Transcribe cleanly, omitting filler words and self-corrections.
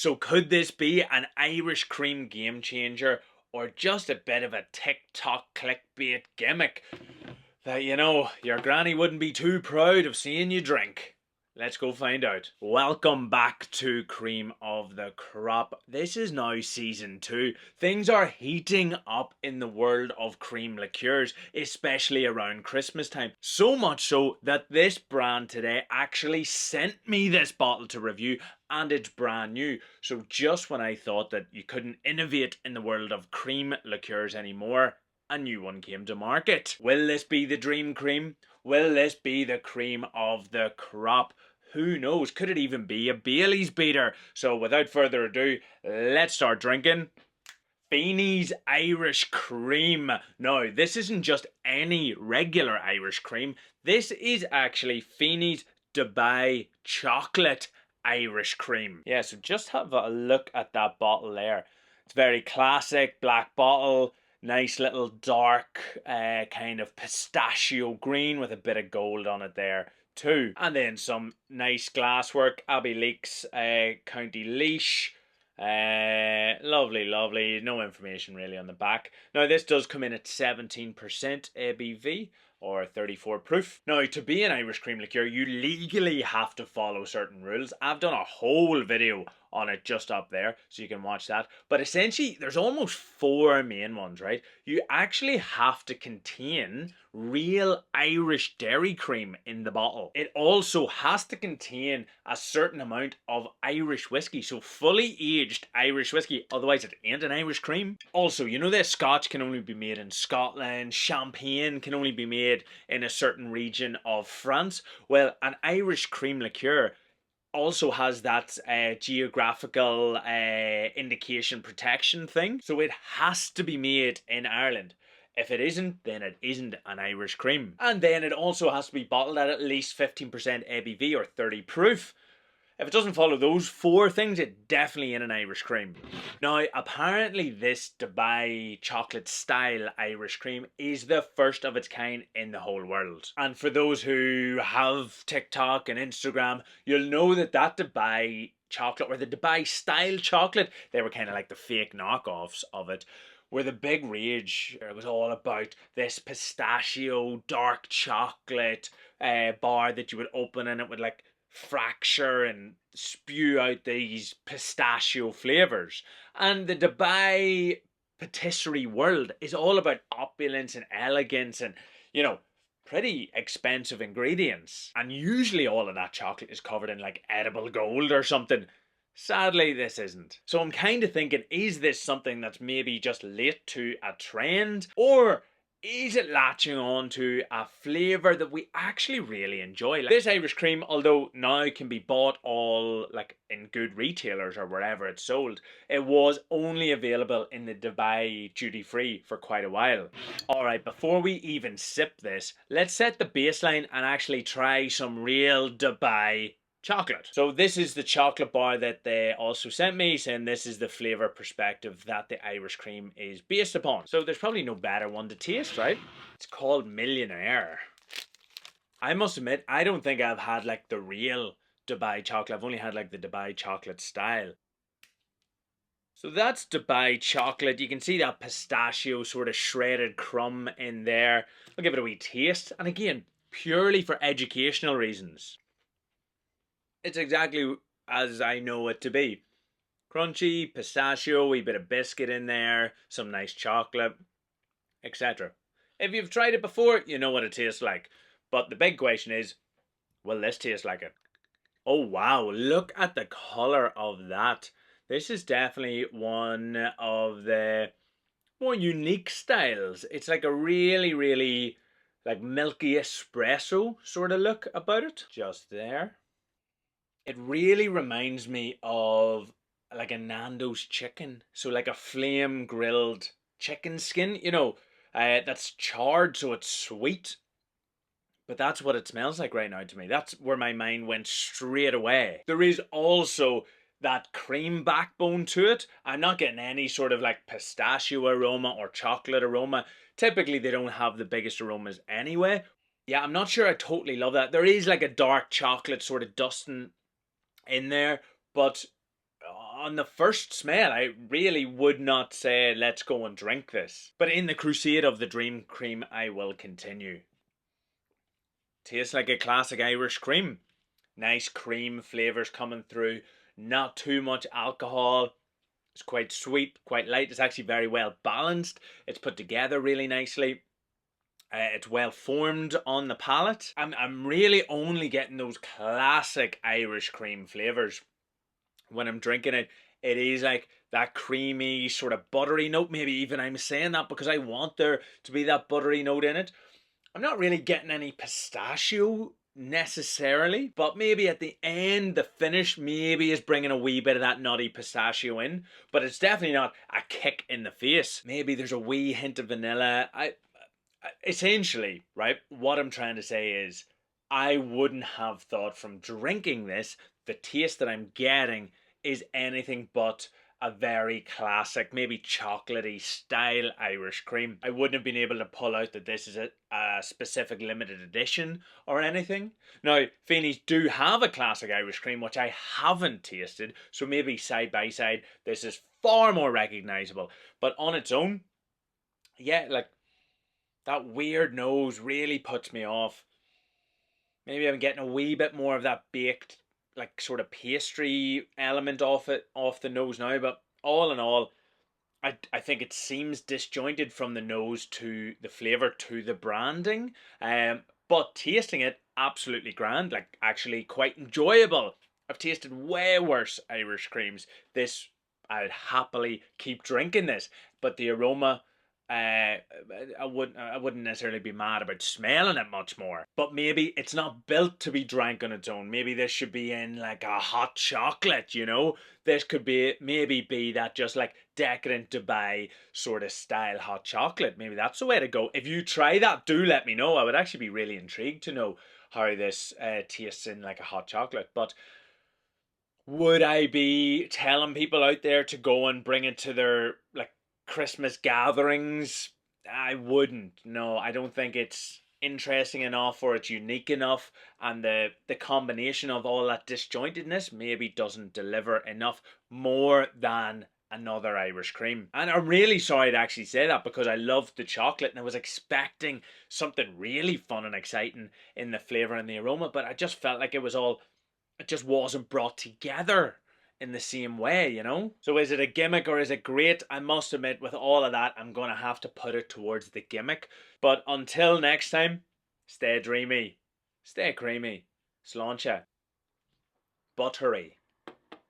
So could this be an Irish cream game changer, or just a bit of a TikTok clickbait gimmick that, your granny wouldn't be too proud of seeing you drink? Let's go find out. Welcome back to Cream of the Crop. This is now season 2. Things are heating up in the world of cream liqueurs, especially around Christmas time. So much so that this brand today actually sent me this bottle to review, and it's brand new. So just when I thought that you couldn't innovate in the world of cream liqueurs anymore, a new one came to market. Will this be the dream cream? Will this be the cream of the crop? Who knows? Could it even be a Bailey's beater? So without further ado, let's start drinking Feeney's Irish Cream. Now, this isn't just any regular Irish cream. This is actually Feeney's Dubai Chocolate Irish Cream. Yeah, so just have a look at that bottle there. It's very classic, black bottle. Nice little dark kind of pistachio green with a bit of gold on it there too. And then some nice glasswork, Abbey Leaks, County Laois. Lovely, lovely. No information really on the back. Now this does come in at 17% ABV or 34 proof. Now, to be an Irish cream liqueur, you legally have to follow certain rules. I've done a whole video on it just up there, so you can watch that. But essentially, there's almost 4 main ones, right? You actually have to contain real Irish dairy cream in the bottle. It also has to contain a certain amount of Irish whiskey, so fully aged Irish whiskey, otherwise it ain't an Irish cream. Also, you know that Scotch can only be made in Scotland, Champagne can only be made in a certain region of France. Well, an Irish cream liqueur also has that geographical indication protection thing, so it has to be made in Ireland. If it isn't, then it isn't an Irish cream. And then it also has to be bottled at least 15% ABV or 30 proof. If it doesn't follow those 4 things, it definitely ain't an Irish cream. Now, apparently this Dubai chocolate style Irish cream is the first of its kind in the whole world. And for those who have TikTok and Instagram, you'll know that Dubai chocolate, or the Dubai style chocolate, they were kind of like the fake knockoffs of it, where the big rage. It was all about this pistachio dark chocolate bar that you would open and it would like fracture and spew out these pistachio flavors. And the Dubai patisserie world is all about opulence and elegance and, pretty expensive ingredients. And usually all of that chocolate is covered in like edible gold or something. Sadly, this isn't. So I'm kind of thinking, is this something that's maybe just late to a trend? Or is it latching on to a flavour that we actually really enjoy? Like this Irish cream, although now can be bought all like in good retailers or wherever it's sold, it was only available in the Dubai duty free for quite a while. Alright, before we even sip this, let's set the baseline and actually try some real Dubai chocolate. So this is the chocolate bar that they also sent me, saying this is the flavour perspective that the Irish cream is based upon. So there's probably no better one to taste, right? It's called Millionaire. I must admit, I don't think I've had like the real Dubai chocolate. I've only had like the Dubai chocolate style. So that's Dubai chocolate. You can see that pistachio sort of shredded crumb in there. I'll give it a wee taste. And again, purely for educational reasons. It's exactly as I know it to be. Crunchy, pistachio, wee bit of biscuit in there, some nice chocolate, etc. If you've tried it before, you know what it tastes like. But the big question is, will this taste like it? Oh wow, look at the colour of that. This is definitely one of the more unique styles. It's like a really, really like milky espresso sort of look about it. Just there. It really reminds me of like a Nando's chicken. So like a flame grilled chicken skin, that's charred so it's sweet. But that's what it smells like right now to me. That's where my mind went straight away. There is also that cream backbone to it. I'm not getting any sort of like pistachio aroma or chocolate aroma. Typically they don't have the biggest aromas anyway. Yeah, I'm not sure I totally love that. There is like a dark chocolate sort of dusting in there, but on the first smell, I really would not say let's go and drink this. But in the crusade of the dream cream, I will continue. Tastes like a classic Irish cream. Nice cream flavours coming through. Not too much alcohol. It's quite sweet, quite light. It's actually very well balanced. It's put together really nicely. It's well formed on the palate. I'm really only getting those classic Irish cream flavours when I'm drinking it. It is like that creamy sort of buttery note. Maybe even I'm saying that because I want there to be that buttery note in it. I'm not really getting any pistachio necessarily, but maybe at the end, the finish maybe is bringing a wee bit of that nutty pistachio in, but it's definitely not a kick in the face. Maybe there's a wee hint of vanilla. Essentially, right, what I'm trying to say is I wouldn't have thought from drinking this, the taste that I'm getting is anything but a very classic, maybe chocolatey style Irish cream. I wouldn't have been able to pull out that this is a specific limited edition or anything. Now, Feeney's do have a classic Irish cream, which I haven't tasted, so maybe side by side, this is far more recognisable. But on its own, yeah, like, that weird nose really puts me off. Maybe I'm getting a wee bit more of that baked, like, sort of pastry element off the nose now, but all in all, I think it seems disjointed from the nose to the flavour to the branding. But tasting it, absolutely grand, like actually quite enjoyable. I've tasted way worse Irish creams. This, I'd happily keep drinking this, but the aroma, I wouldn't necessarily be mad about smelling it much more. But maybe it's not built to be drank on its own. Maybe this should be in like a hot chocolate, you know? This could be maybe be that just like decadent Dubai sort of style hot chocolate. Maybe that's the way to go. If you try that, do let me know. I would actually be really intrigued to know how this tastes in like a hot chocolate. But would I be telling people out there to go and bring it to their like Christmas gatherings? I wouldn't. No, I don't think it's interesting enough or it's unique enough, and the combination of all that disjointedness maybe doesn't deliver enough more than another Irish cream. And I'm really sorry to actually say that because I loved the chocolate and I was expecting something really fun and exciting in the flavour and the aroma, but I just felt like it just wasn't brought together in the same way, you know? So is it a gimmick or is it great? I must admit, with all of that, I'm going to have to put it towards the gimmick. But until next time, stay dreamy, stay creamy, sláinte, buttery.